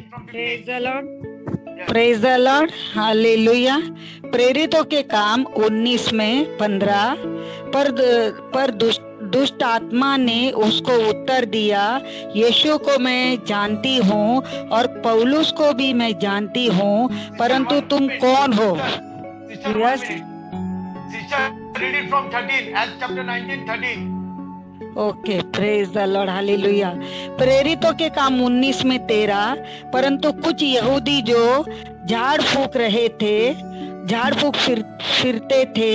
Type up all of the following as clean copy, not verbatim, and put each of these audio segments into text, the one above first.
Praise the Lord, praise the Lord, hallelujah. प्रेरितों के काम 19 में 15। पर दुष्ट आत्मा ने उसको उत्तर दिया, यीशु को मैं जानती हूँ और पौलुस को भी मैं जानती हूँ, परंतु तुम कौन हो? Read it from 13, Acts chapter 19, 13. Okay, praise the Lord, hallelujah. प्रेरितों के काम 19 में 13। परंतु कुछ यहूदी जो झाड़ फूक रहे थे, झाड़ फूक फिरते थे,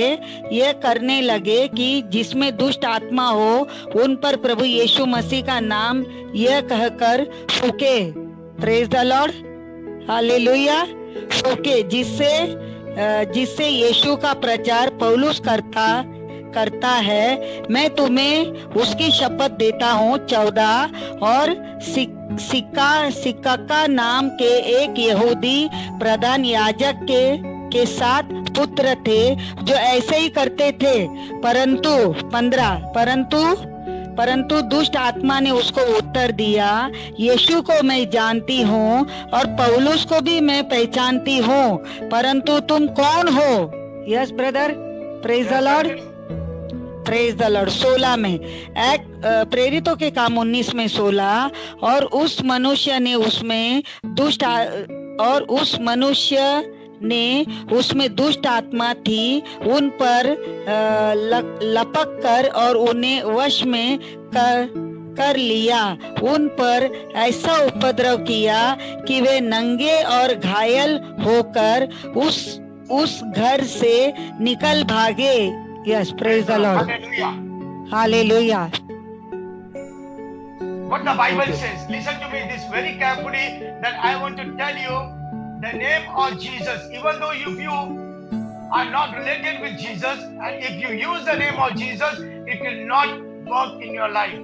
ये करने लगे कि जिसमें दुष्ट आत्मा हो उन पर प्रभु यीशु मसीह का नाम यह कहकर फूके। Praise the Lord, hallelujah. फूके, जिससे यीशु का प्रचार पौलुस करता है। मैं तुम्हें उसकी शपथ देता हूँ। 14। और सिक्का नाम के एक यहूदी प्रधान याजक के 7 पुत्र थे जो ऐसे ही करते थे। परंतु 15। परंतु दुष्ट आत्मा ने उसको उत्तर दिया, यीशु को मैं जानती हूँ और पौलुस को भी मैं पहचानती हूँ, परंतु तुम कौन हो? Yes brother, praise the Lord, praise the Lord. 16 में प्रेरितों के काम 19 में 16। और उस मनुष्य ने उसमें दुष्ट आत्मा थी, उन पर लपक कर और उन्हें वश में कर लिया। उन पर ऐसा उपद्रव किया कि वे नंगे और घायल होकर उस घर से निकल भागे। Yes, praise the Lord. Hallelujah. Hallelujah. What the Bible says, listen to me this very carefully, that I want to tell you the name of Jesus. Even though if you are not related with Jesus, and if you use the name of Jesus, it will not work in your life.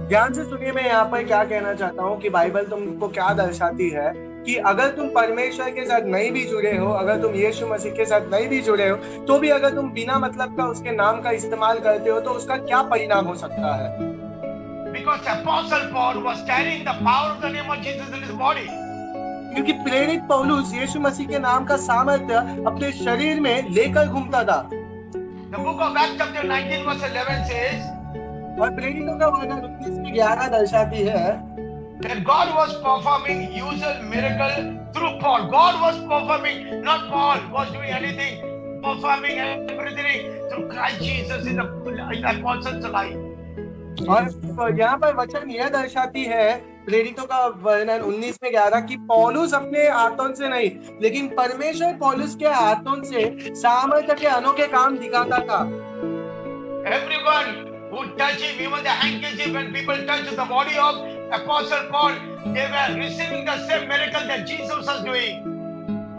ध्यान से सुनिए, मैं यहाँ पर क्या कहना चाहता हूँ कि बाइबल तुमको क्या दर्शाती है कि अगर तुम परमेश्वर के साथ नहीं भी जुड़े हो, अगर तुम यीशु मसीह के साथ नहीं भी जुड़े हो, तो भी अगर तुम बिना मतलब का उसके नाम का इस्तेमाल करते हो तो उसका क्या परिणाम हो सकता है? Because Apostle Paul was carrying the power of the name of Jesus in his body. क्योंकि प्रेरित पौलुस यीशु मसीह के नाम का सामर्थ्य अपने शरीर में लेकर घूमता था। The book of Acts chapter 19 verse 11 says, और प्रेरितों का वर्णन 19 में 11 दर्शाती है that God was performing usual miracle through Paul. God was performing, not Paul was doing anything, performing everything through Christ Jesus in the apostles' life. और यहाँ पर वचन यह दर्शाती है, प्रेरितों का वर्णन 19 में 11, कि पौलुस अपने हाथों से नहीं, लेकिन परमेश्वर पौलुस के हाथों से सामर्थ्य के अनोखे काम दिखाता था। Everyone who touched him, even the handkerchief, when people touched the body of Apostle Paul, they were receiving the same miracle that Jesus was doing.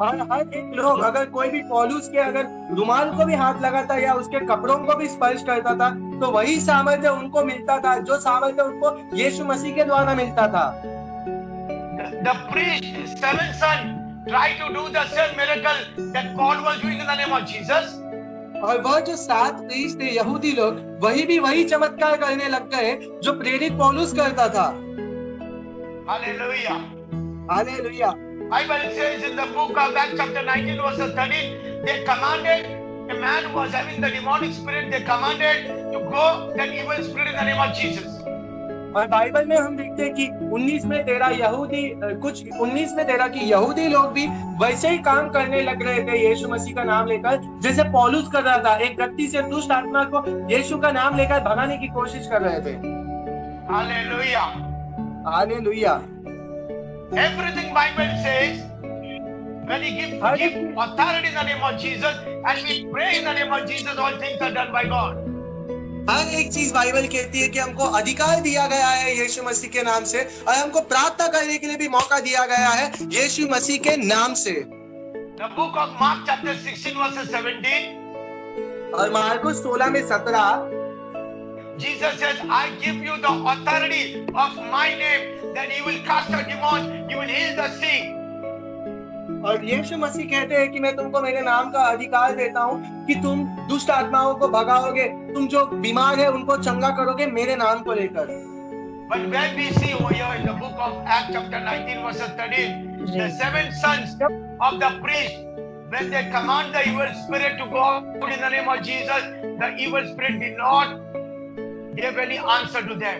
और हर एक लोग, अगर कोई भी पौलुस के अगर रुमाल को भी हाथ लगाता या उसके कपड़ों को भी स्पर्श करता था, तो वही सामर्थ्य उनको मिलता था जो सामर्थ्य उनको यीशु मसीह के द्वारा मिलता था। The priest, 7 sons, tried to do the same miracle that Paul was doing in the name of Jesus. और वह जो 7 प्रीस्ट थे यहूदी लोग, वही चमत्कार करने लग गए जो प्रेरित पौलुस करता था। Hallelujah. Hallelujah. Bible says in the book of Acts chapter 19 verse 13, they commanded a man who was having the demonic spirit, they commanded to go that evil spirit in the name of Jesus. और Bible में हम देखते हैं कि 19 में 13 की यहूदी लोग भी वैसे ही काम करने लग रहे थे यीशु मसीह का नाम लेकर, जैसे पौलुस कर रहा था। एक व्यक्ति से दुष्ट आत्मा को यीशु का नाम लेकर भगाने की कोशिश कर रहे थे। Hallelujah. Hallelujah. Everything Bible says, when he give authority in the name of Jesus and we pray in the name of Jesus, all things are done by God. हर एक चीज बाइबल कहती है कि हमको अधिकार दिया गया है यीशु मसीह के नाम से, और हमको प्रार्थना करने के लिए भी मौका दिया गया है यीशु मसीह के नाम से। The book of Mark chapter 16 verse 17. और मार्कुस 16 में 17, Jesus says, I give you the authority of my name, that you will cast out demons, you will heal the sick. और यीशु मसीह कहते हैं कि मैं तुमको मेरे नाम का अधिकार देता हूँ कि तुम दुष्ट आत्माओं को भगाओगे, तुम जो बीमार है उनको चंगा करोगे मेरे नाम को लेकर। But when we see over here in the book of Acts chapter 19 verse 13, the 7 sons of the priest, when they command the evil spirit to go out in the name of Jesus, the evil spirit did not give any answer to them.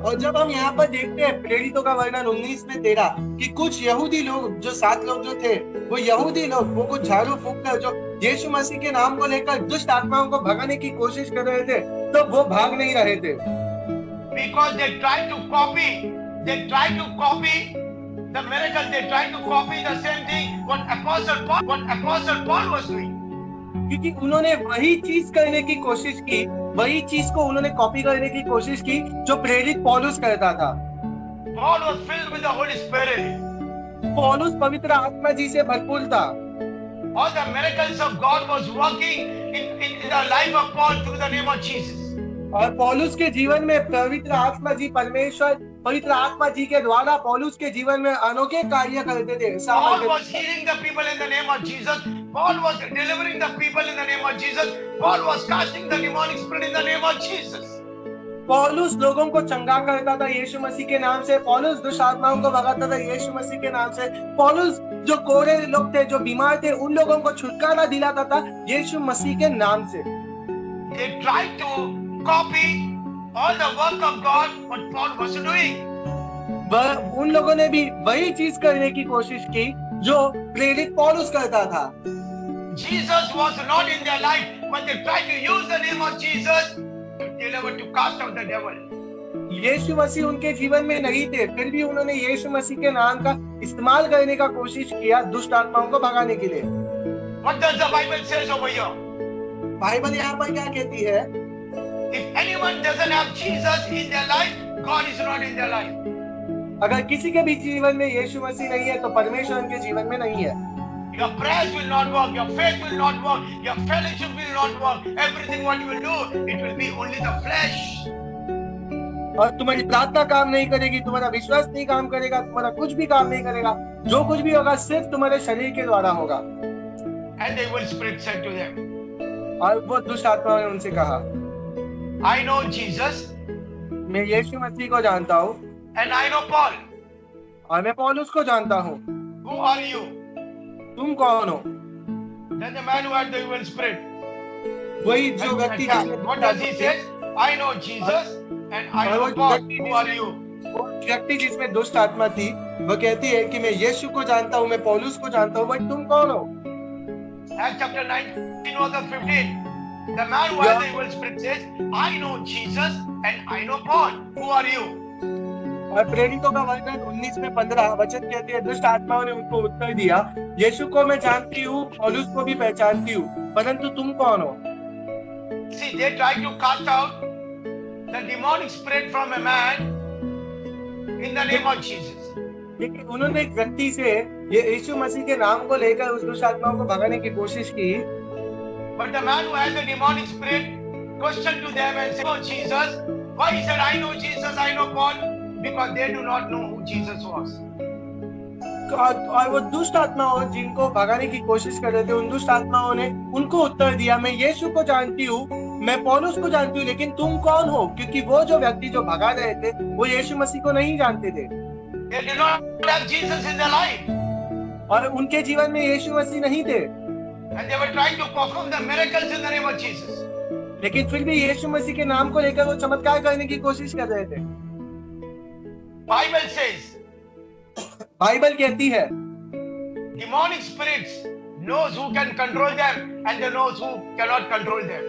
और जब हम यहाँ पर देखते हैं प्रेरितों का वर्णन 19 में 13 कि कुछ यहूदी लोग जो 7 लोग जो थे वो यहूदी लोग वो कुछ झाड़ू फूंक कर जो यीशु मसीह के नाम को लेकर दुष्ट आत्माओं को भगाने की कोशिश कर रहे थे तो वो भाग नहीं रहे थे। Because they tried to copy the miracle, they tried to copy the same thing what Apostle Paul was doing. क्योंकि उन्होंने वही चीज करने की कोशिश की, वही चीज को उन्होंने कॉपी करने की कोशिश की जो प्रेरित पौलुस करता था। Paul was filled with the Holy Spirit. पौलुस पवित्र आत्मा जी से भरपूर था। All the miracles of God was working in the life of Paul through the name of Jesus. और पौलुस के जीवन में पवित्र आत्मा जी परमेश्वर पवित्र आत्मा जी के द्वारा पौलुस के जीवन में अनोखे कार्य करते थे। Paul was healing the people in the name of Jesus. Paul was delivering the people in the name of Jesus. Paul was casting the demonic spirit in the name of Jesus. पौलुस लोगों को चंगा करता था यीशु मसीह के नाम से, पौलुस दुष्ट आत्माओं को भगाता था यीशु मसीह के नाम से, पौलुस जो कोढ़े लोग थे जो बीमार थे उन लोगों को छुटकारा दिलाता था यीशु मसीह के नाम से। They tried to copy all the work of God what Paul was doing. उन लोगों ने भी वही चीज करने की कोशिश की जो प्रेरित पौलुस करता था। Jesus was not in their life, but they tried to use the name of Jesus to deliver, to cast out the devil. यीशु मसीह उनके जीवन में नहीं थे, फिर भी उन्होंने यीशु मसीह के नाम का इस्तेमाल करने का कोशिश किया दुष्ट आत्माओं को भगाने के लिए। What does the Bible says over here? Bible यहाँ पर क्या कहती है? If anyone doesn't have Jesus in their life, God is not in their life. अगर किसी के भी जीवन में यीशु मसीह नहीं है तो परमेश्वर उनके जीवन में नहीं है। Your prayers will not work, your faith will not work, your fellowship will not work. Everything what you will do, it will be only the flesh. और तुम्हारी प्रार्थना काम नहीं करेगी, तुम्हारा विश्वास नहीं काम करेगा, तुम्हारा कुछ भी काम नहीं करेगा, जो कुछ भी होगा सिर्फ तुम्हारे शरीर के द्वारा होगा। And the evil spirit said to them, और वो दुष्ट आत्मा ने उनसे कहा, I know Jesus, मैं यीशु मसीह को जानता हूँ, and I know Paul. और मैं पौलुस को जानता हूँ। Who are you? तुम कौन हो? Then the man who had the evil spirit. वही जो व्यक्ति What does he say? I know Jesus and I know Paul. Who are you? वो व्यक्ति जिसमें दुष्ट आत्मा थी वो कहती है कि मैं यीशु को जानता हूँ, मैं पौलुस को जानता हूँ, बट तुम कौन हो? Acts chapter 19 verse 15. The man who had the evil spirit says, I know Jesus and I know Paul. Who are you? और प्रेरितों का वर्णन 19 में 15 वचन कहते हैं दुष्ट आत्माओं ने उनको उत्तर दिया, यीशु को मैं जानती हूँ, पौलुस को भी पहचानती हूँ, परंतु तुम कौन हो? See, they tried to cast out the demonic spirit from a man in the name of Jesus. लेकिन उन्होंने एक व्यक्ति से ये यीशु मसीह के नाम को लेकर उस दुष्ट आत्माओं को भगाने की कोशिश की। But the man who had the demonic spirit questioned to them and said, "Oh Jesus, why he said I know Jesus, I know Paul?" Because they do not know who Jesus was. और वो दुष्ट आत्माओं जिनको भगाने की कोशिश कर रहे थे उन दुष्ट आत्माओं ने उनको उत्तर दिया, मैं यीशु को जानती हूँ, मैं पौलुस को जानती हूँ, लेकिन तुम कौन हो? क्योंकि वो जो व्यक्ति जो भगा रहे थे वो यीशु मसीह को नहीं जानते थे। They did not have Jesus in their life. और उनके जीवन में यीशु मसीह नहीं थे। And they were trying to perform the miracles in the name of Jesus. लेकिन फिर भी यीशु मसीह के नाम को लेकर वो चमत्कार करने की कोशिश कर रहे थे। Bible says, बाइबल कहती है demonic spirits knows who can control them and they knows who cannot control them.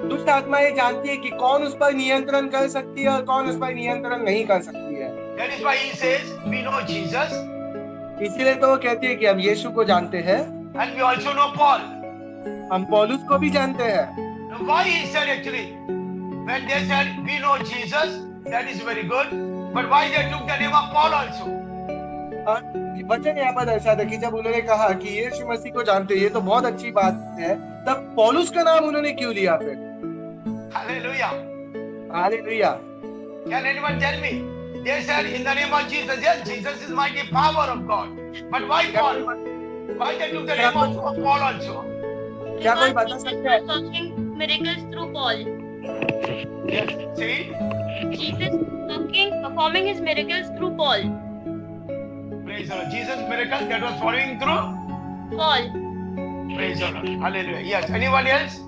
दुष्ट आत्माएं जानती है कि कौन उस पर नियंत्रण कर सकती है और कौन उस पर नियंत्रण नहीं कर सकती है। That is why he says, we know Jesus. इसीलिए तो वो कहती है कि हम यीशु को जानते हैं। And we also know Paul. हम पौलुस को भी जानते हैं। Now why he said actually, when they said we know Jesus, that is very good. But why they took the name of Paul also? वचन यहाँ पर दर्शाता है कि जब उन्होंने कहा कि यीशु मसीह को जानते हैं, ये तो बहुत अच्छी बात है, तब पौलुस का नाम उन्होंने क्यों लिया फिर? Hallelujah. Hallelujah. Can anyone tell me? They said in the name of Jesus. Yes, Jesus is mighty power of God. But why Paul? Why they took the name of Paul also? क्या कोई बता सकता है? Performing miracles through Paul. Yes, see? Jesus performing his miracles through Paul. Praise the Lord. Jesus' miracle that was following through. Paul. Praise the Lord. Hallelujah. Yes. Anyone else?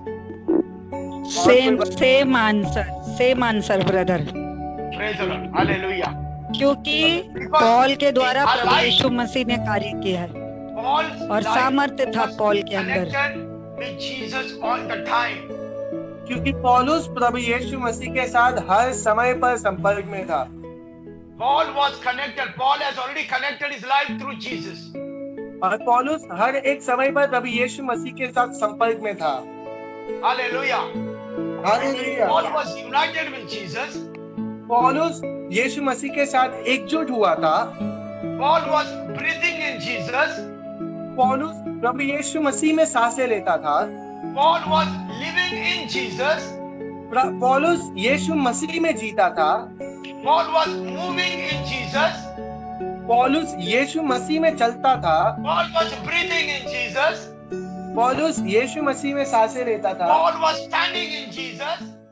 Same answer brother, Praise the Lord. Hallelujah. क्योंकि Paul के द्वारा प्रभु यीशु मसीह ने कार्य किया है Paul's और life सामर्थ्य था was पॉल के अंदर। connected with Jesus all the time. क्योंकि पौलुस प्रभु यीशु मसीह के साथ हर समय पर संपर्क में था। Paul was connected. Paul has already connected his life through Jesus. और पौलुस हर एक समय पर प्रभु यीशु मसीह के साथ संपर्क में था। Hallelujah. Hallelujah. Paul was united with Jesus. पौलुस यीशु मसीह के साथ एकजुट हुआ था। Paul was breathing in Jesus. पौलुस प्रभु यीशु मसीह में सांसें लेता था। Paul was living in Jesus. पौलुस यीशु मसीह में जीता था। Paul was moving in Jesus. पौलुस यीशु मसीह में चलता था। Paul was breathing in Jesus. पौलुस यीशु मसीह में सांसें लेता था। Paul was standing in Jesus.